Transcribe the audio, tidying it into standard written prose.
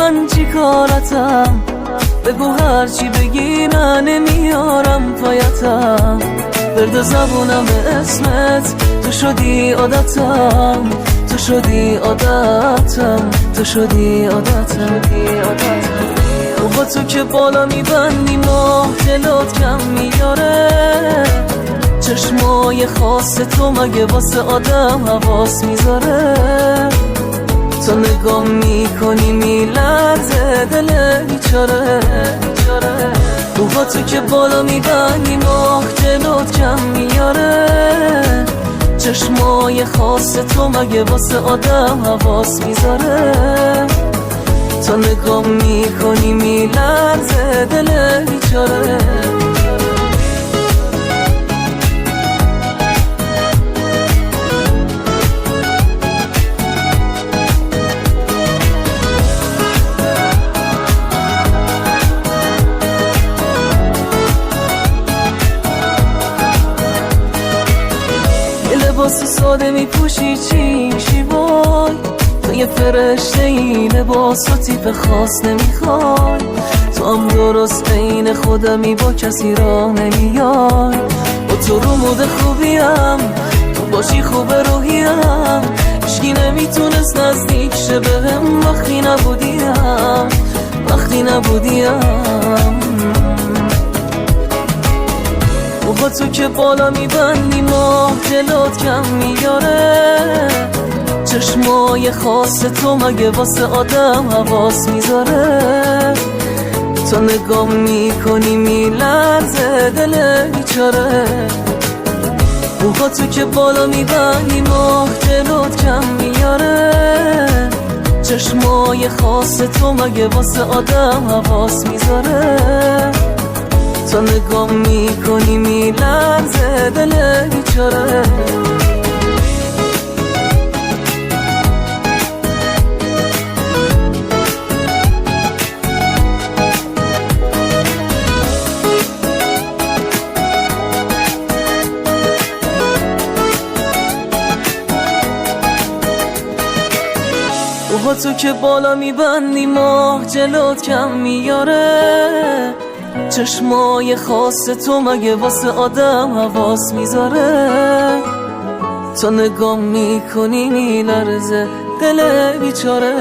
من چی کارتم؟ بگو هرچی بگی من نمیارم پایتم. برد زبونم به اسمت، تو شدی عادتم، تو شدی عادتم، تو شدی عادتم. با تو که بالا میبندی ماه جلوت کم میاره. چشمای خاص تو مگه واسه آدم حواس میذاره؟ تو نگاه میکنی میلرزه دل بیچاره. با تو که بالا میبندی ماه جلوت کم میاره. چشمای خاص تو مگه واسه آدم حواس میذاره؟ تو نگاه میکنی میلرزه دل بیچاره. لباس ساده میپوشی چی میشی وای؟ تو یه فرشته ای لباس و تیپ خاص نمیخوای. تو هم درست عین خودمی با کسی راه نمیای. با تو رو مود خوبیم، تو باشی خوب روحیم. هیچکی نمیتونست نزدیک شه بهم وقتی نبودیم، وقتی نبودیم. با تو که بالا میبندی ماه جلوت کم میاره. چشمای خاص تو مگه واسه آدم حواس میذاره؟ تو نگاه میکنی میلرزه دل بیچاره. با تو که بالا میبندی ماه جلوت کم میاره. چشمای خاص تو مگه واسه آدم حواس میذاره؟ تو نگاه میکنی میلرزه دل بیچاره. با تو که بالا میبندی ماه جلوت کم میاره. چشمای خاص تو مگه واسه آدم حواس میذاره؟ تو نگاه میکنی میلرزه دل بیچاره.